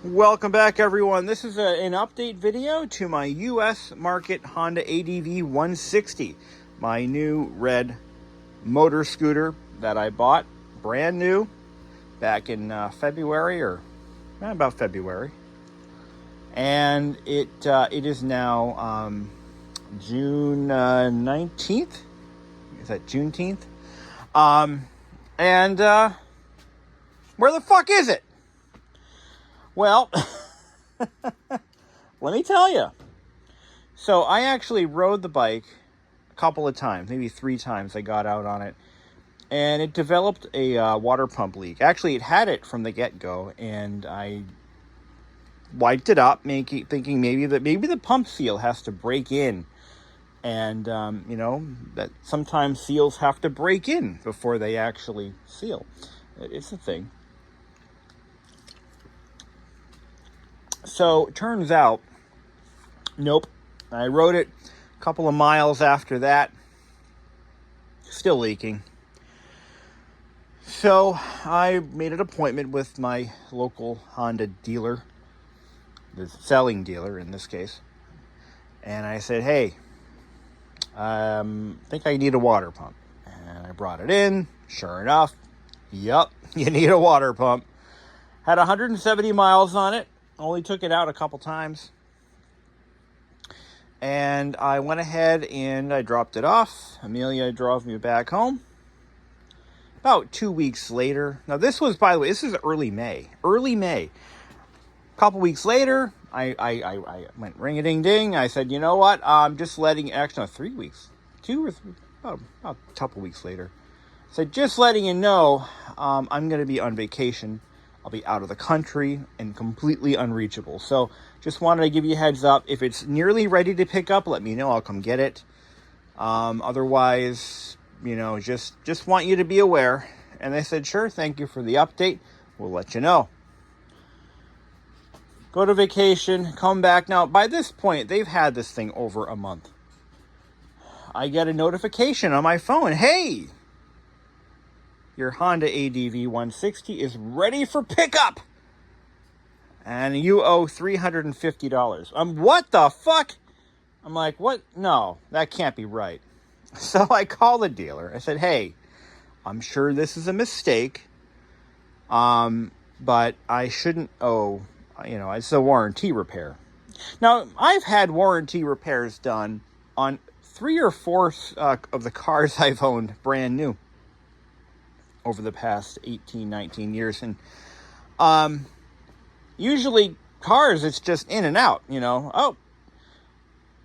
Welcome back, everyone. This is an update video to my U.S. market Honda ADV160, my new red motor scooter that I bought brand new back in February, or about February. And it is now June 19th. Is that Juneteenth? And where the fuck is it? Well, let me tell you. So I actually rode the bike a couple of times, maybe 3 times I got out on it. And it developed a water pump leak. Actually, it had it from the get-go, and I wiped it up, thinking maybe the pump seal has to break in. And, that sometimes seals have to break in before they actually seal. It's a thing. So, turns out, nope. I rode it a couple of miles after that. Still leaking. So, I made an appointment with my local Honda dealer, the selling dealer in this case. And I said, hey, I think I need a water pump. And I brought it in. Sure enough, yep, you need a water pump. Had 170 miles on it. Only took it out a couple times. And I went ahead and I dropped it off. Amelia drove me back home. About 2 weeks later. Now this was, by the way, this is early May. Early May. A couple weeks later, I went ring-a-ding-ding. I said, you know what? I'm just letting, actually, no, 3 weeks. 2 or 3, about a couple weeks later. I said, just letting you know, I'm going to be on vacation. I'll be out of the country and completely unreachable. So just wanted to give you a heads up. If it's nearly ready to pick up, let me know. I'll come get it. Otherwise, just want you to be aware. And they said, sure, thank you for the update. We'll let you know. Go to vacation, come back. Now, by this point, they've had this thing over a month. I get a notification on my phone. Hey! Your Honda ADV160 is ready for pickup. And you owe $350. What the fuck? I'm like, what? No, that can't be right. So I call the dealer. I said, hey, I'm sure this is a mistake. But I shouldn't owe, it's a warranty repair. Now, I've had warranty repairs done on 3 or 4 of the cars I've owned brand new over the past 18, 19 years. And usually cars, it's just in and out, Oh,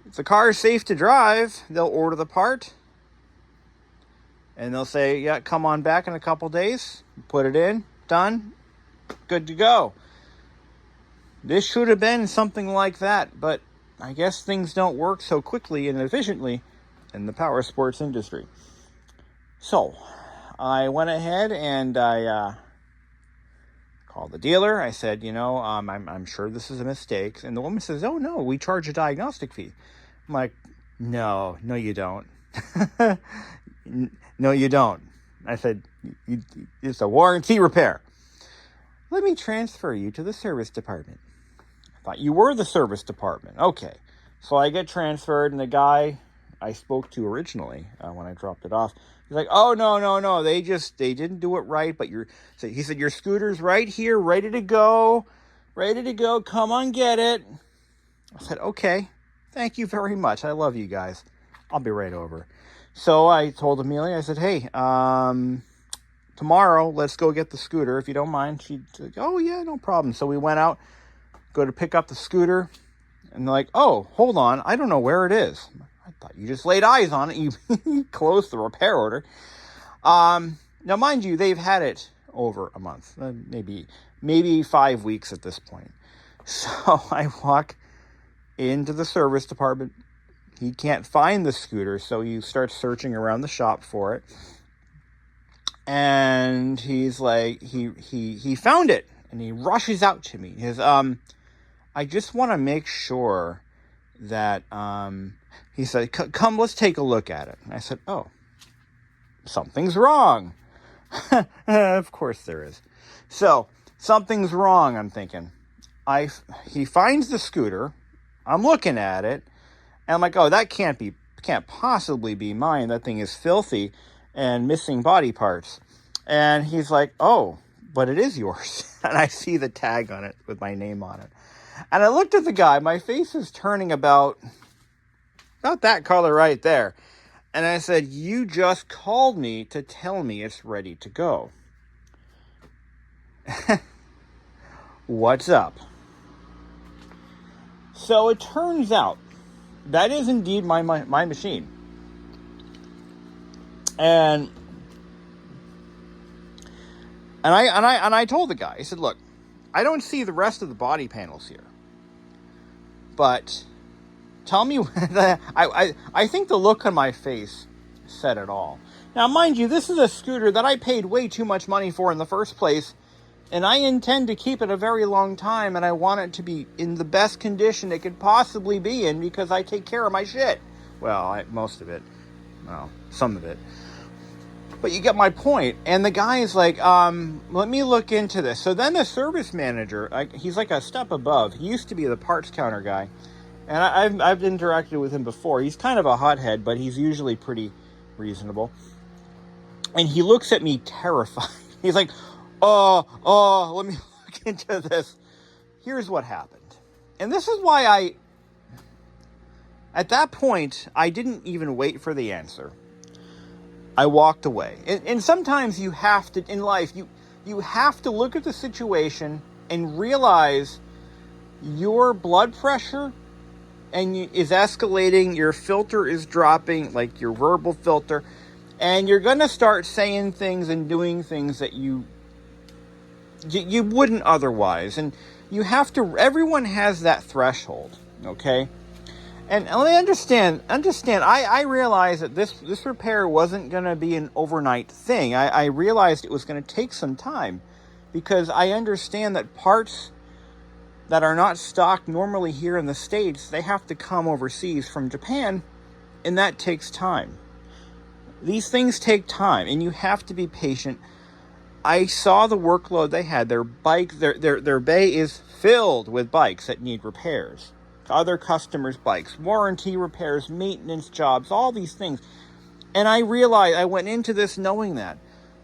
if the car is safe to drive, they'll order the part. And they'll say, yeah, come on back in a couple days. Put it in, done, good to go. This should have been something like that. But I guess things don't work so quickly and efficiently in the power sports industry. So I went ahead and I called the dealer. I said, I'm sure this is a mistake. And the woman says, oh, no, we charge a diagnostic fee. I'm like, no, you don't. No, you don't. I said, it's a warranty repair. Let me transfer you to the service department. I thought you were the service department. Okay. So I get transferred, and the guy I spoke to originally when I dropped it off, he's like, oh, no. They didn't do it right. But he said, your scooter's right here, ready to go. Come on, get it. I said, okay, thank you very much. I love you guys. I'll be right over. So I told Amelia, I said, hey, tomorrow, let's go get the scooter, if you don't mind. She's like, oh, yeah, no problem. So we went out, go to pick up the scooter. And they're like, oh, hold on, I don't know where it is. I thought you just laid eyes on it. You closed the repair order. Now, mind you, they've had it over a month, maybe 5 weeks at this point. So I walk into the service department. He can't find the scooter, so he starts searching around the shop for it. And he's like, he found it, and he rushes out to me. He says, I just want to make sure that, he said, come, let's take a look at it. And I said, oh, something's wrong. Of course there is. So, something's wrong, I'm thinking. he finds the scooter. I'm looking at it, and I'm like, oh, that can't possibly be mine. That thing is filthy and missing body parts. And he's like, oh, but it is yours. And I see the tag on it with my name on it. And I looked at the guy. My face is turning about that color right there. And I said, you just called me to tell me it's ready to go. What's up? So it turns out that is indeed my machine. And I told the guy, I said, look, I don't see the rest of the body panels here. But tell me, I think the look on my face said it all. Now, mind you, this is a scooter that I paid way too much money for in the first place, and I intend to keep it a very long time, and I want it to be in the best condition it could possibly be in because I take care of my shit. Well, most of it. Well, some of it. But you get my point. And the guy is like, let me look into this. So then the service manager, he's like a step above. He used to be the parts counter guy. And I've interacted with him before. He's kind of a hothead, but he's usually pretty reasonable. And he looks at me terrified. He's like, oh, let me look into this. Here's what happened. And this is why at that point, I didn't even wait for the answer. I walked away. And sometimes you have to, in life, you have to look at the situation and realize your blood pressure is escalating, your filter is dropping, like your verbal filter, and you're going to start saying things and doing things that you wouldn't otherwise. And you have to, everyone has that threshold, okay? And let me understand, I realized that this repair wasn't going to be an overnight thing. I realized it was going to take some time because I understand that parts that are not stocked normally here in the States, they have to come overseas from Japan, and that takes time. These things take time, and you have to be patient. I saw the workload they had. Their bay is filled with bikes that need repairs. Other customers' bikes, warranty repairs, maintenance jobs, all these things. And I realized I went into this knowing that.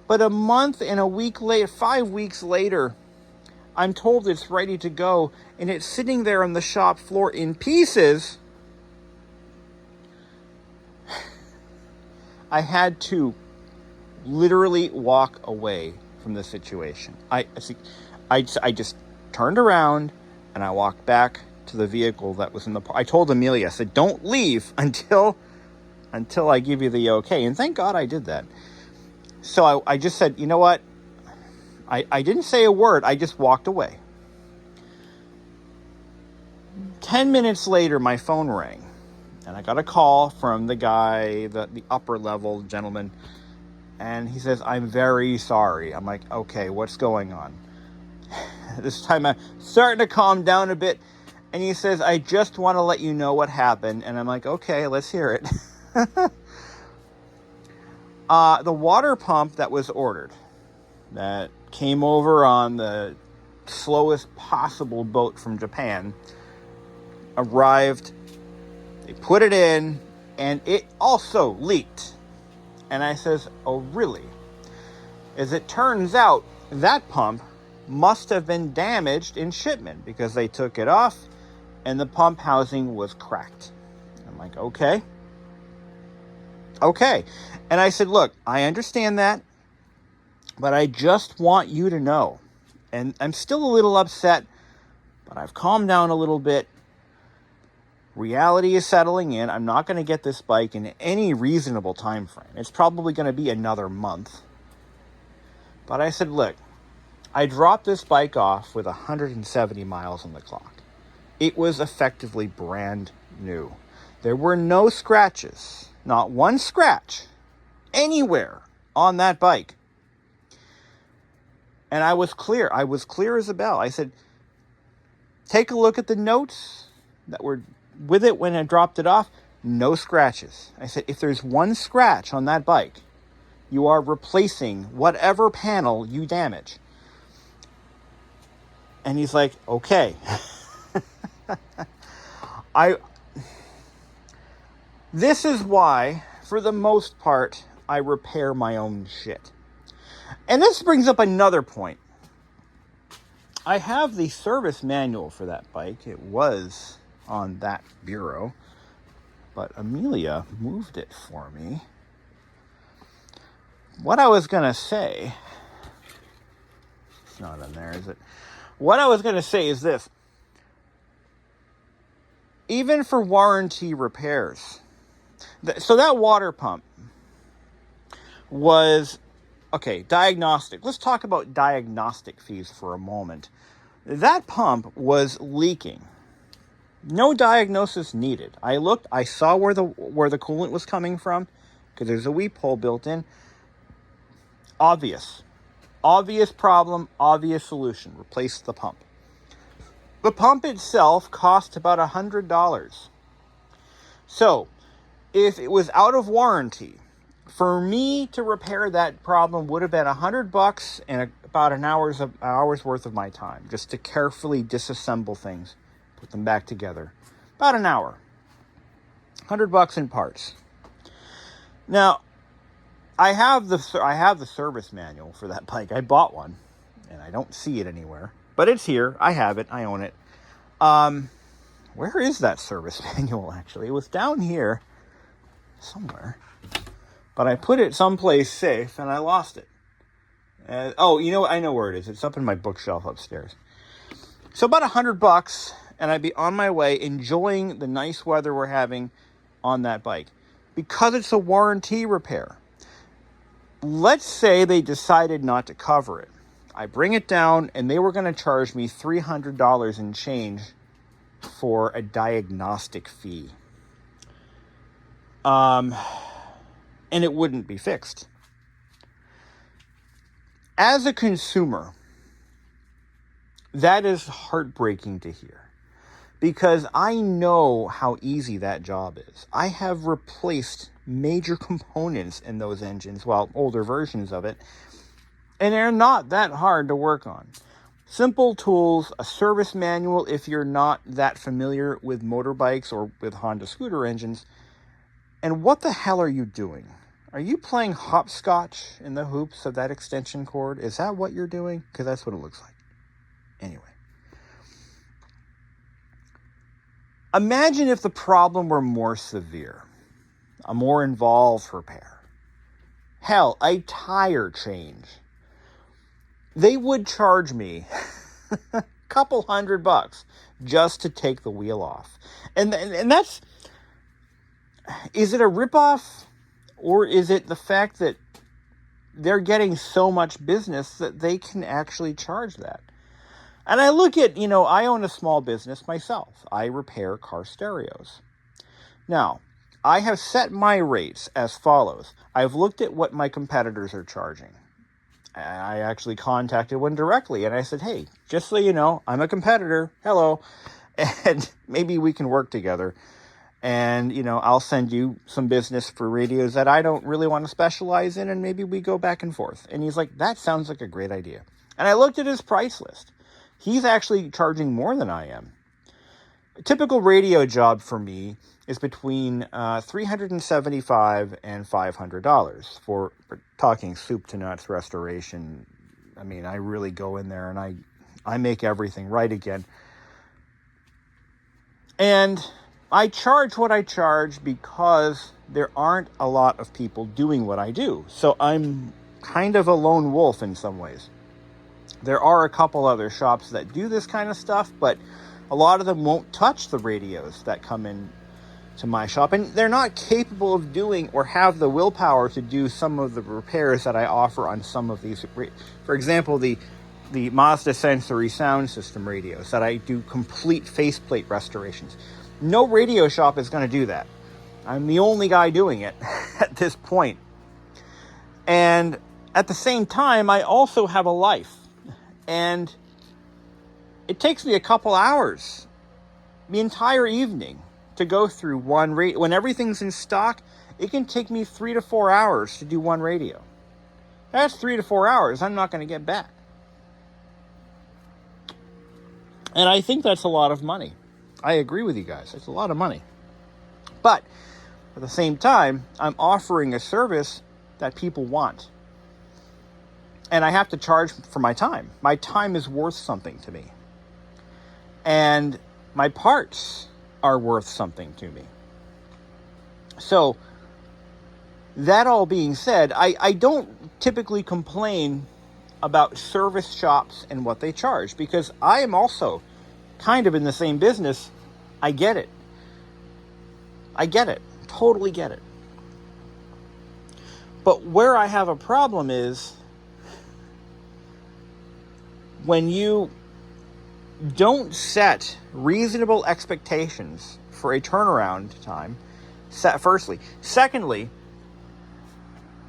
But a month and a week later, 5 weeks later, I'm told it's ready to go, and it's sitting there on the shop floor in pieces. I had to literally walk away from the situation. I just turned around and I walked back to the vehicle that was in the. I told Amelia, I said, "Don't leave until I give you the okay." And thank God I did that. So I just said, you know what? I didn't say a word. I just walked away. 10 minutes later, my phone rang. And I got a call from the guy, the upper level gentleman. And he says, "I'm very sorry." I'm like, okay, what's going on? This time I'm starting to calm down a bit. And he says, "I just want to let you know what happened." And I'm like, okay, let's hear it. The water pump that was ordered, that came over on the slowest possible boat from Japan, arrived. They put it in, and it also leaked. And I says, "Oh, really?" As it turns out, that pump must have been damaged in shipment because they took it off and the pump housing was cracked. I'm like, okay. And I said, "Look, I understand that, but I just want you to know." And I'm still a little upset, but I've calmed down a little bit. Reality is settling in. I'm not going to get this bike in any reasonable time frame. It's probably going to be another month. But I said, look, I dropped this bike off with 170 miles on the clock. It was effectively brand new. There were no scratches, not one scratch anywhere on that bike. And I was clear. I was clear as a bell. I said, take a look at the notes that were with it when I dropped it off. No scratches. I said, if there's one scratch on that bike, you are replacing whatever panel you damage. And he's like, okay. This is why, for the most part, I repair my own shit. And this brings up another point. I have the service manual for that bike. It was on that bureau, but Amelia moved it for me. What I was going to say, it's not in there, is it? What I was going to say is this. Even for warranty repairs, so that water pump was, okay, diagnostic. Let's talk about diagnostic fees for a moment. That pump was leaking. No diagnosis needed. I looked, I saw where the coolant was coming from, because there's a weep hole built in. Obvious problem, obvious solution. Replace the pump. The pump itself cost about $100. So, if it was out of warranty, for me to repair that problem would have been $100 and about an hour's worth of my time, just to carefully disassemble things, put them back together. About an hour. $100 in parts. Now, I have the service manual for that bike. I bought one, and I don't see it anywhere. But it's here. I have it. I own it. Where is that service manual, actually? It was down here somewhere. But I put it someplace safe, and I lost it. You know what? I know where it is. It's up in my bookshelf upstairs. So about $100, and I'd be on my way enjoying the nice weather we're having on that bike. Because it's a warranty repair. Let's say they decided not to cover it. I bring it down, and they were going to charge me $300 in change for a diagnostic fee. And it wouldn't be fixed. As a consumer, that is heartbreaking to hear. Because I know how easy that job is. I have replaced major components in those engines, well, older versions of it, and they're not that hard to work on. Simple tools, a service manual if you're not that familiar with motorbikes or with Honda scooter engines. And what the hell are you doing? Are you playing hopscotch in the hoops of that extension cord? Is that what you're doing? Because that's what it looks like. Anyway. Imagine if the problem were more severe. A more involved repair. Hell, a tire change. They would charge me a couple $100 just to take the wheel off. And that's, is it a ripoff? Or is it the fact that they're getting so much business that they can actually charge that? And I look at, I own a small business myself. I repair car stereos. Now, I have set my rates as follows. I've looked at what my competitors are charging. I actually contacted one directly, and I said, hey, just so you know, I'm a competitor. Hello. And maybe we can work together. And, I'll send you some business for radios that I don't really want to specialize in, and maybe we go back and forth. And he's like, that sounds like a great idea. And I looked at his price list. He's actually charging more than I am. A typical radio job for me is between $375 and $500 for talking soup to nuts restoration. I mean, I really go in there and I make everything right again. And I charge what I charge because there aren't a lot of people doing what I do. So I'm kind of a lone wolf in some ways. There are a couple other shops that do this kind of stuff, but a lot of them won't touch the radios that come in to my shop, and they're not capable of doing or have the willpower to do some of the repairs that I offer on some of these. For example, the Mazda Sensory sound system radios that I do complete faceplate restorations. No radio shop is going to do that. I'm the only guy doing it at this point. And at the same time, I also have a life. And it takes me a couple hours, the entire evening, to go through one radio. When everything's in stock, it can take me 3 to 4 hours to do one radio. That's 3 to 4 hours I'm not going to get back. And I think that's a lot of money. I agree with you guys. It's a lot of money. But at the same time, I'm offering a service that people want. And I have to charge for my time. My time is worth something to me. And my parts are worth something to me. So, that all being said, I don't typically complain about service shops and what they charge, because I am also kind of in the same business. I get it. Totally get it. But where I have a problem is when you don't set reasonable expectations for a turnaround time, firstly. Secondly,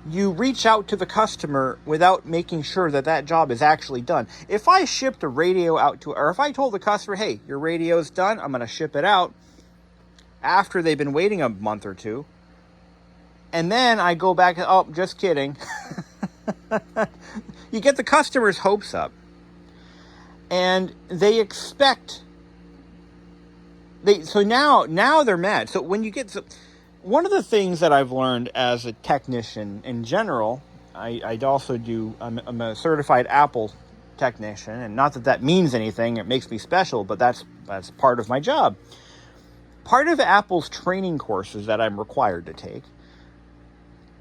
you reach out to the customer without making sure that that job is actually done. If I shipped a radio out to, or if I told the customer, hey, your radio's done, I'm going to ship it out, after they've been waiting a month or two, and then I go back, oh, just kidding. You get the customer's hopes up, and they expect, so now they're mad. So when you get, one of the things that I've learned as a technician in general, I'd also do, I'm a certified Apple technician, and not that that means anything, it makes me special, but that's part of my job. Part of Apple's training courses that I'm required to take,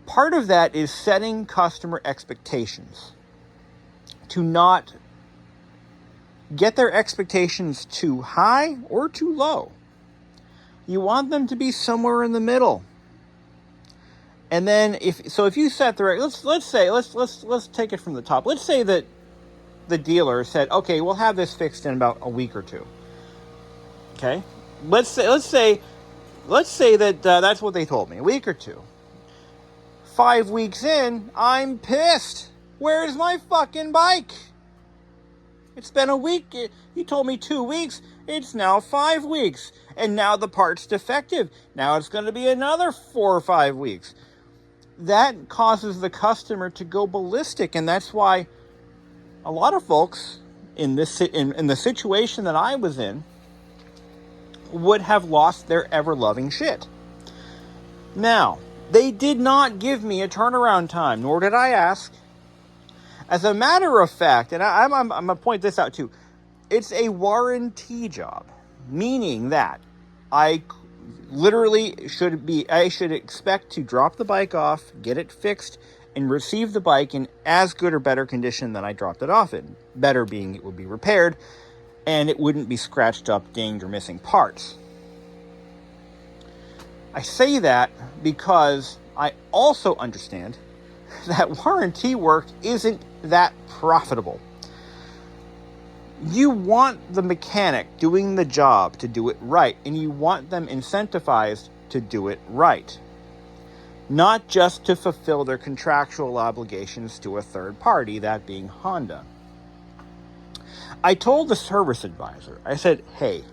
part of that is setting customer expectations, to not get their expectations too high or too low. You want them to be somewhere in the middle. And then if you set the let's take it from the top. Let's say that the dealer said, okay, we'll have this fixed in about a week or two. Okay? Let's say that that's what they told me, a week or two. 5 weeks in, I'm pissed. Where's my fucking bike? It's been a week. You told me 2 weeks. It's now 5 weeks. And now the part's defective. Now it's going to be another 4 or 5 weeks. That causes the customer to go ballistic. And that's why a lot of folks in the situation that I was in would have lost their ever-loving shit. Now, they did not give me a turnaround time, nor did I ask. As a matter of fact, and I'm going to point this out too, it's a warranty job, meaning that I should expect to drop the bike off, get it fixed, and receive the bike in as good or better condition than I dropped it off in. Better being it would be repaired, and it wouldn't be scratched up, dinged, or missing parts. I say that because I also understand that warranty work isn't that profitable. You want the mechanic doing the job to do it right, and you want them incentivized to do it right. Not just to fulfill their contractual obligations to a third party, that being Honda. I told the service advisor, I said, hey,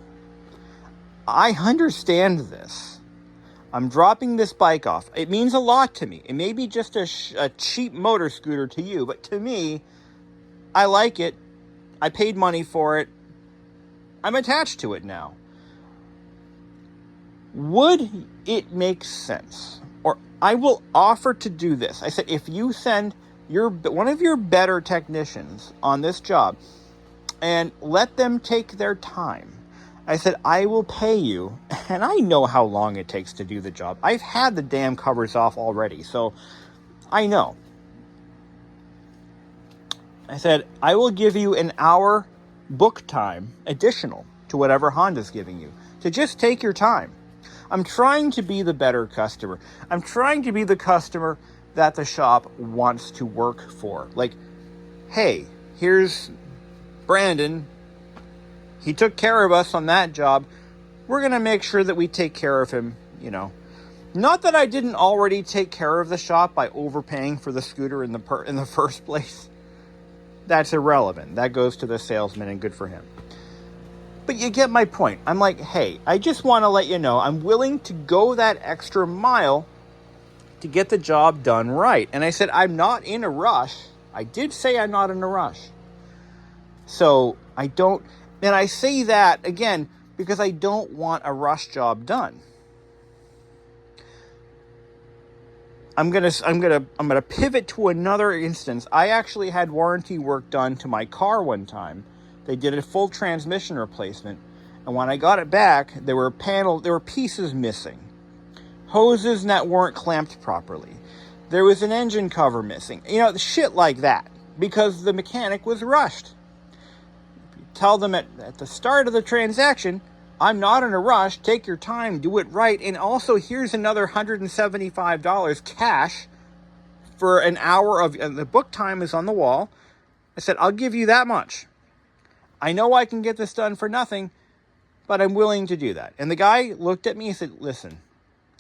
I understand this. I'm dropping this bike off. It means a lot to me. It may be just a cheap motor scooter to you, but to me, I like it. I paid money for it. I'm attached to it now. Would it make sense? Or I will offer to do this. I said, if you send one of your better technicians on this job and let them take their time, I said, I will pay you, and I know how long it takes to do the job. I've had the damn covers off already, so I know. I said, I will give you an hour book time additional to whatever Honda's giving you to just take your time. I'm trying to be the better customer. I'm trying to be the customer that the shop wants to work for. Like, hey, here's Brandon. He took care of us on that job. We're going to make sure that we take care of him, you know. Not that I didn't already take care of the shop by overpaying for the scooter in the first place. That's irrelevant. That goes to the salesman, and good for him. But you get my point. I'm like, hey, I just want to let you know I'm willing to go that extra mile to get the job done right. And I said, I'm not in a rush. I did say I'm not in a rush. So I don't, And I say that, again, because I don't want a rush job done. I'm gonna pivot to another instance. I actually had warranty work done to my car one time. They did a full transmission replacement, and when I got it back, there were pieces missing. Hoses that weren't clamped properly. There was an engine cover missing. Shit like that, because the mechanic was rushed. Tell them at the start of the transaction, I'm not in a rush, take your time, do it right, and also here's another $175 cash for an hour of, the book time is on the wall. I said, I'll give you that much. I know I can get this done for nothing, but I'm willing to do that. And the guy looked at me and said, listen,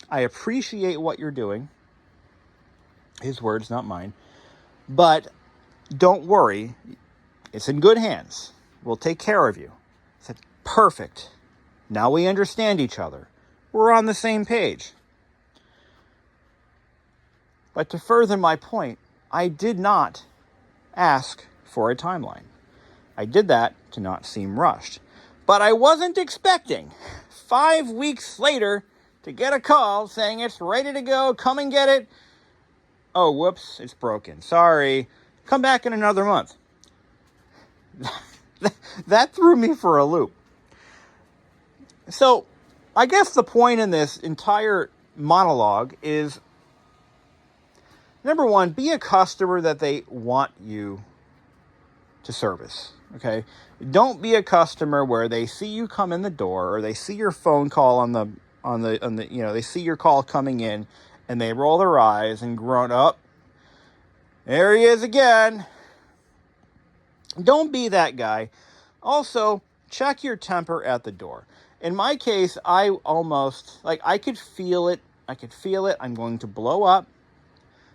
I appreciate what you're doing. His words, not mine. But don't worry, it's in good hands. We'll take care of you. I said, perfect. Now we understand each other. We're on the same page. But to further my point, I did not ask for a timeline. I did that to not seem rushed. But I wasn't expecting 5 weeks later to get a call saying it's ready to go, come and get it. Oh, whoops, it's broken. Sorry. Come back in another month. That threw me for a loop. So, I guess the point in this entire monologue is, number one, be a customer that they want you to service. Okay? Don't be a customer where they see you come in the door, or they see your phone call on the they see your call coming in and they roll their eyes and groan up. There he is again. Don't be that guy. Also, check your temper at the door. In my case, I could feel it. I'm going to blow up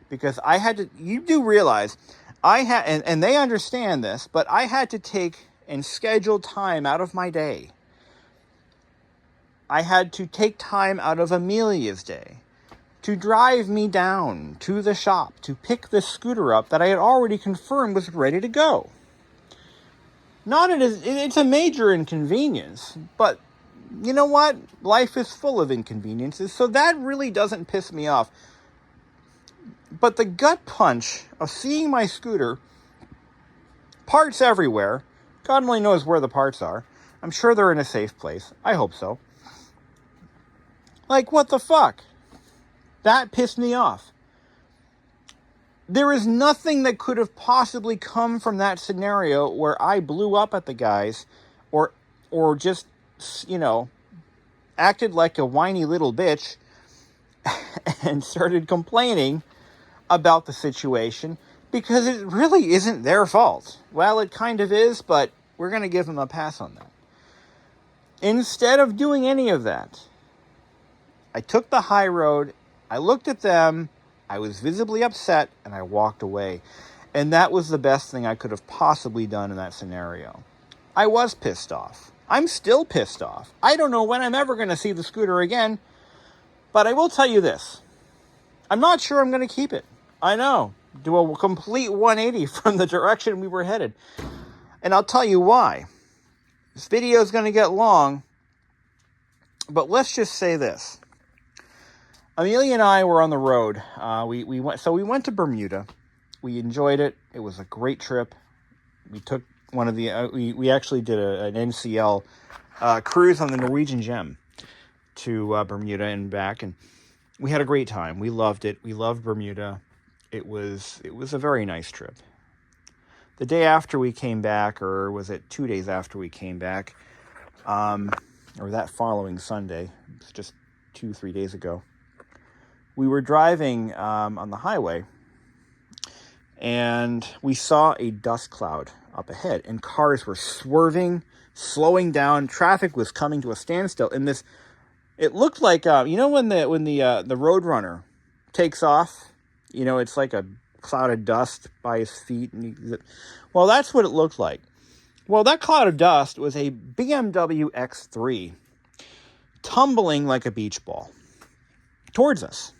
because I had to, you do realize and they understand this, but I had to take and schedule time out of my day. I had to take time out of Amelia's day to drive me down to the shop to pick this scooter up that I had already confirmed was ready to go. It's a major inconvenience, but you know what? Life is full of inconveniences, so that really doesn't piss me off. But the gut punch of seeing my scooter, parts everywhere, God only knows where the parts are. I'm sure they're in a safe place. I hope so. Like, what the fuck? That pissed me off. There is nothing that could have possibly come from that scenario where I blew up at the guys or just, acted like a whiny little bitch and started complaining about the situation because it really isn't their fault. Well, it kind of is, but we're going to give them a pass on that. Instead of doing any of that, I took the high road, I looked at them, I was visibly upset, and I walked away. And that was the best thing I could have possibly done in that scenario. I was pissed off. I'm still pissed off. I don't know when I'm ever going to see the scooter again, but I will tell you this. I'm not sure I'm going to keep it. I know. Do a complete 180 from the direction we were headed. And I'll tell you why. This video is going to get long, but let's just say this. Amelia and I were on the road. We went to Bermuda. We enjoyed it. It was a great trip. We took one of the we actually did an NCL cruise on the Norwegian Gem to Bermuda and back, and we had a great time. We loved it. We loved Bermuda. It was a very nice trip. The day after we came back, or was it 2 days after we came back, or that following Sunday, just 2-3 days ago, we were driving on the highway, and we saw a dust cloud up ahead, and cars were swerving, slowing down. Traffic was coming to a standstill. And it looked like when the Roadrunner takes off, it's like a cloud of dust by his feet. Well, that's what it looked like. Well, that cloud of dust was a BMW X3 tumbling like a beach ball towards us.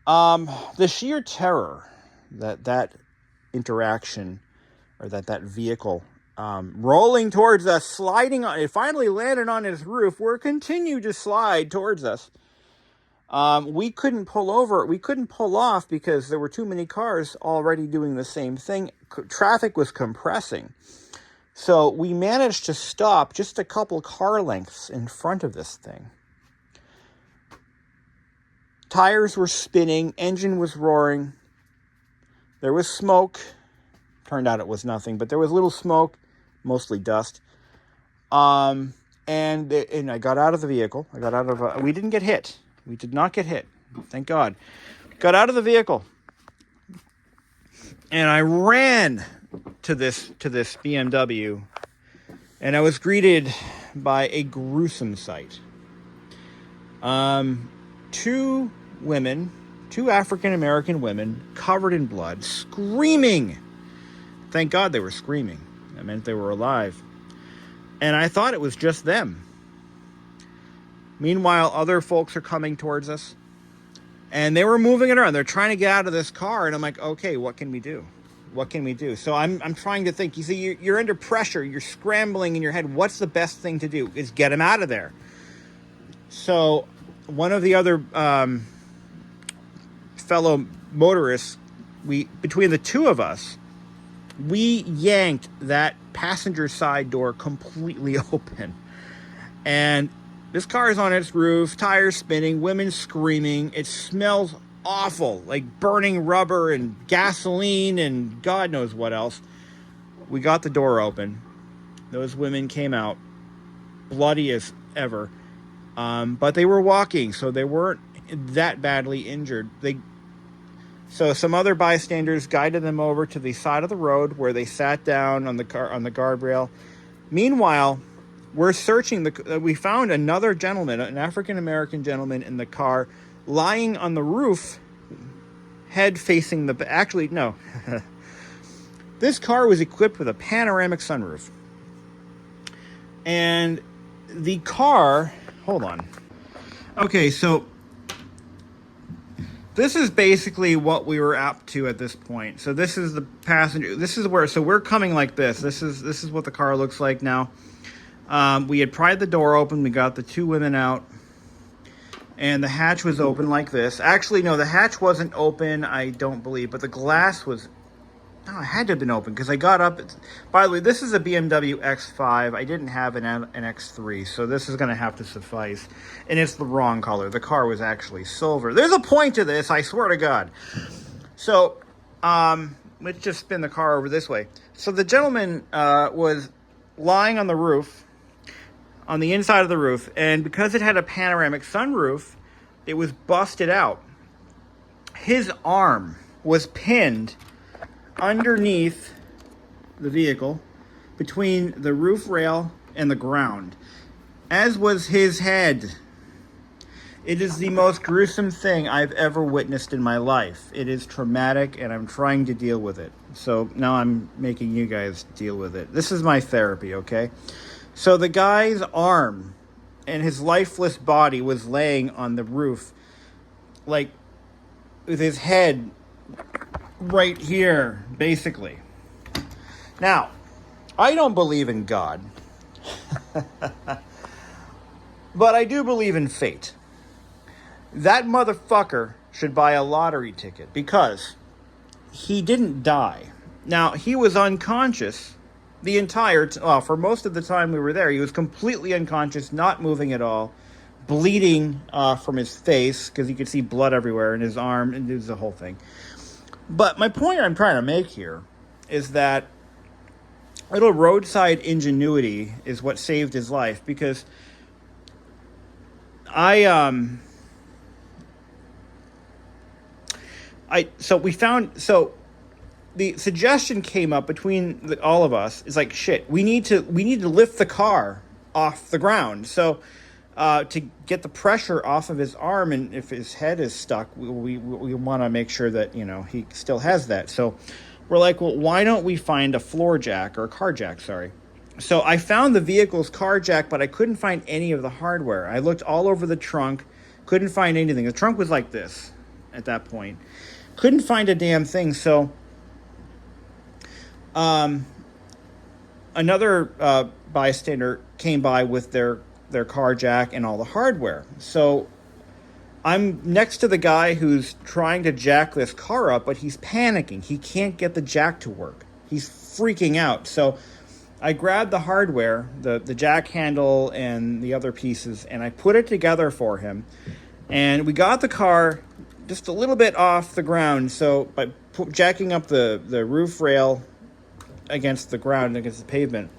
The sheer terror that interaction or that vehicle rolling towards us, sliding on. It finally landed on his roof, where it continued to slide towards us. We couldn't pull over. We couldn't pull off because there were too many cars already doing the same thing. Traffic was compressing. So we managed to stop just a couple car lengths in front of this thing. Tires were spinning. Engine was roaring. There was smoke. Turned out it was nothing, but there was little smoke, mostly dust. And I got out of the vehicle. We didn't get hit. We did not get hit. Thank God. Got out of the vehicle. And I ran to this BMW. And I was greeted by a gruesome sight. Two African-American women covered in blood, screaming. Thank God they were screaming. That meant they were alive. And I thought it was just them. Meanwhile, other folks are coming towards us. And they were moving it around. They're trying to get out of this car. And I'm like, okay, what can we do? What can we do? So I'm trying to think. You see, you're under pressure. You're scrambling in your head. What's the best thing to do? Is get them out of there. So one of the other fellow motorists, between the two of us, we yanked that passenger side door completely open. And this car is on its roof, tires spinning, women screaming. It smells awful, like burning rubber and gasoline and God knows what else. We got the door open. Those women came out, bloody as ever. But they were walking, so they weren't that badly injured. So some other bystanders guided them over to the side of the road where they sat down on the guardrail. Meanwhile, we're searching. We found another gentleman, an African-American gentleman in the car, lying on the roof, head facing the... Actually, no. This car was equipped with a panoramic sunroof. And the car... Hold on. Okay, so this is basically what we were up to at this point. So this is the passenger. This is where... So we're coming like this. This is what the car looks like now. We had pried the door open. We got the two women out. And the hatch was open like this. Actually, no, the hatch wasn't open, I don't believe. But the glass was... No, it had to have been open because I got up... By the way, this is a BMW X5. I didn't have an X3, so this is going to have to suffice. And it's the wrong color. The car was actually silver. There's a point to this, I swear to God. So, let's just spin the car over this way. So the gentleman was lying on the roof, on the inside of the roof, and because it had a panoramic sunroof, it was busted out. His arm was pinned underneath the vehicle, between the roof rail and the ground, as was his head. It is the most gruesome thing I've ever witnessed in my life. It is traumatic, and I'm trying to deal with it. So now I'm making you guys deal with it. This is my therapy, okay? So the guy's arm and his lifeless body was laying on the roof, like with his head right here, basically. Now, I don't believe in God, but I do believe in fate. That motherfucker should buy a lottery ticket because he didn't die. Now, he was unconscious the entire for most of the time we were there. He was completely unconscious, not moving at all, bleeding from his face because you could see blood everywhere in his arm, and it was the whole thing. But my point I'm trying to make here is that little roadside ingenuity is what saved his life, because the suggestion came up between all of us. It's like, shit, we need to lift the car off the ground. So to get the pressure off of his arm, and if his head is stuck, we want to make sure that, he still has that. So we're like, well, why don't we find a floor jack or a car jack? Sorry. So I found the vehicle's car jack, but I couldn't find any of the hardware. I looked all over the trunk, couldn't find anything. The trunk was like this at that point. Couldn't find a damn thing. So I another bystander came by with their car jack and all the hardware. So I'm next to the guy who's trying to jack this car up, but he's panicking. He can't get the jack to work. He's freaking out. So I grabbed the hardware, the jack handle and the other pieces, and I put it together for him. And we got the car just a little bit off the ground. So by jacking up the roof rail against the ground, against the pavement,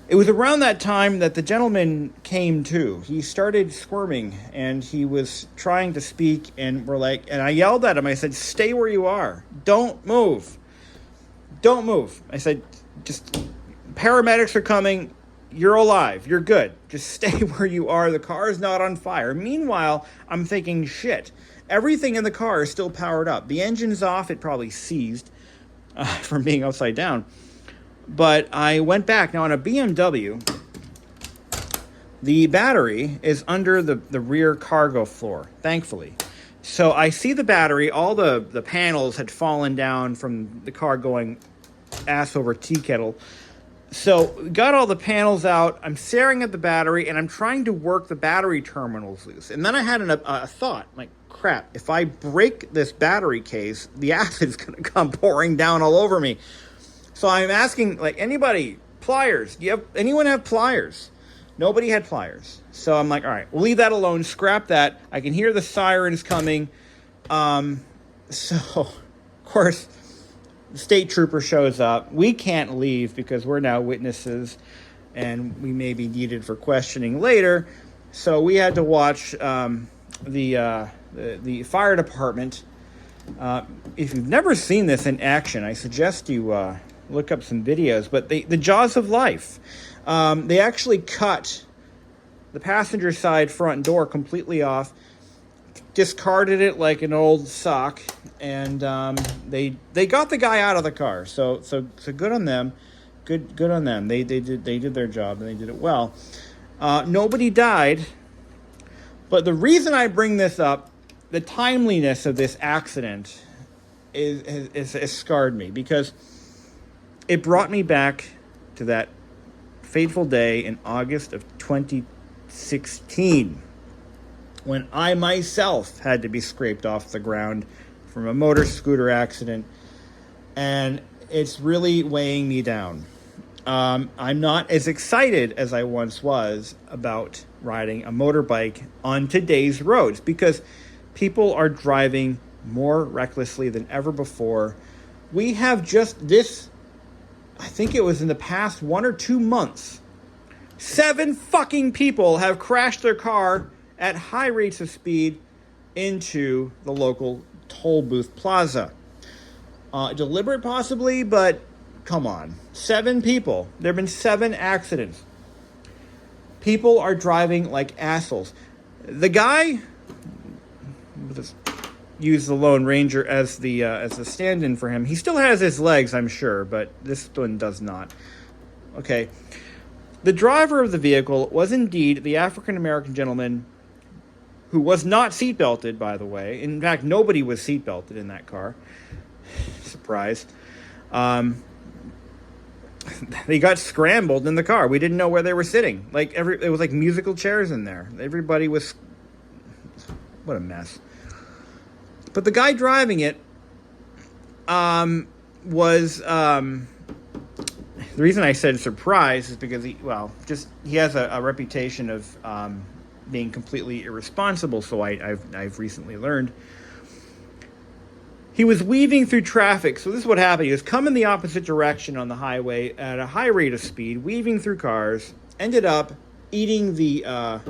it was around that time that the gentleman came to. He started squirming, and he was trying to speak, and and I yelled at him. I said, "Stay where you are. Don't move. Don't move." I said, "Just, paramedics are coming. You're alive. You're good. Just stay where you are. The car is not on fire." Meanwhile, I'm thinking, shit, everything in the car is still powered up. The engine's off. It probably seized from being upside down. But I went back. Now, on a BMW, the battery is under the rear cargo floor, thankfully. So I see the battery. All the panels had fallen down from the car going ass over tea kettle. So got all the panels out. I'm staring at the battery, and I'm trying to work the battery terminals loose. And then I had a thought, like, crap, if I break this battery case, the acid's going to come pouring down all over me. So I'm asking, like, anybody, pliers? Anyone have pliers? Nobody had pliers. So I'm like, all right, we'll leave that alone. Scrap that. I can hear the sirens coming. So, of course, the state trooper shows up. We can't leave because we're now witnesses, and we may be needed for questioning later. So we had to watch the fire department. If you've never seen this in action, I suggest you look up some videos. But the jaws of life. They actually cut the passenger side front door completely off, discarded it like an old sock, and they got the guy out of the car. So good on them. Good on them. They did their job, and they did it well. Nobody died. But the reason I bring this up, the timeliness of this accident is scarred me, because it brought me back to that fateful day in August of 2016 when I myself had to be scraped off the ground from a motor scooter accident, and it's really weighing me down. I'm not as excited as I once was about riding a motorbike on today's roads, because people are driving more recklessly than ever before. We have just this, I think it was in the past 1 or 2 months, 7 fucking people have crashed their car at high rates of speed into the local toll booth plaza. Deliberate possibly, but come on. 7 people. There have been 7 accidents. People are driving like assholes. The guy, let's use the Lone Ranger as the stand-in for him. He still has his legs, I'm sure, but this one does not. Okay. The driver of the vehicle was indeed the African-American gentleman who was not seatbelted, by the way. In fact, nobody was seatbelted in that car. Surprise. They got scrambled in the car. We didn't know where they were sitting. It was like musical chairs in there. Everybody was... What a mess. But the guy driving it was... the reason I said surprise is because he has a reputation of being completely irresponsible, so I've recently learned. He was weaving through traffic. So this is what happened. He was coming the opposite direction on the highway at a high rate of speed, weaving through cars, ended up eating the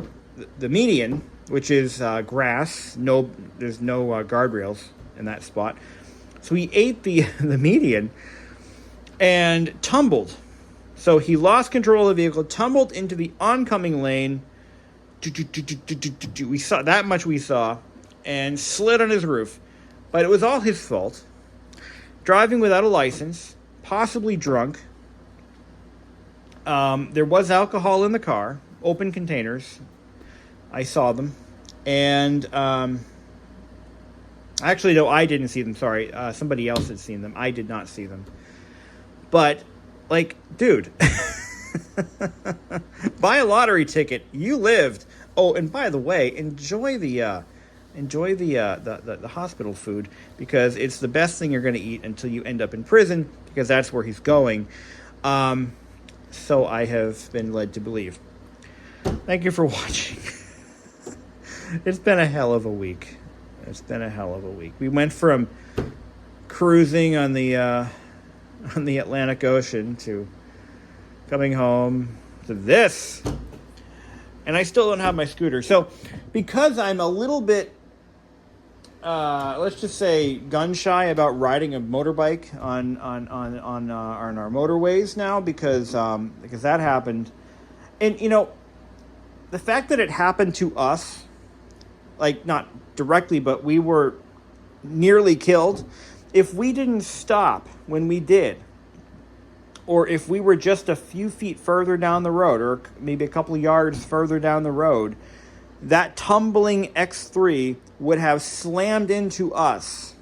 median, which is grass. There's no guardrails in that spot. So he ate the median and tumbled. So he lost control of the vehicle, tumbled into the oncoming lane. We saw that much, and slid on his roof. But it was all his fault. Driving without a license, possibly drunk. There was alcohol in the car, open containers. I saw them. And actually, no, I didn't see them. Sorry. Somebody else had seen them. I did not see them. But, dude, buy a lottery ticket. You lived. Oh, and by the way, enjoy the hospital food, because it's the best thing you're going to eat until you end up in prison, because that's where he's going. So I have been led to believe. Thank you for watching. It's been a hell of a week. We went from cruising on the Atlantic Ocean to coming home to this. And I still don't have my scooter. So because I'm a little bit, let's just say, gun shy about riding a motorbike on our motorways now, because that happened. And, you know, the fact that it happened to us, like not directly, but we were nearly killed. If we didn't stop when we did, or if we were just a few feet further down the road, or maybe a couple of yards further down the road, that tumbling X3 would have slammed into us.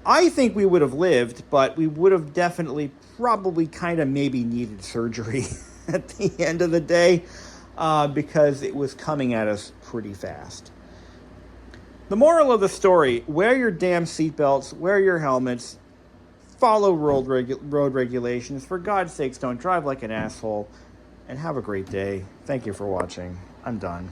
I think we would have lived, but we would have definitely probably kind of maybe needed surgery at the end of the day, because it was coming at us pretty fast. The moral of the story: wear your damn seatbelts, wear your helmets, follow road regulations. For God's sakes, don't drive like an asshole, and have a great day. Thank you for watching. I'm done.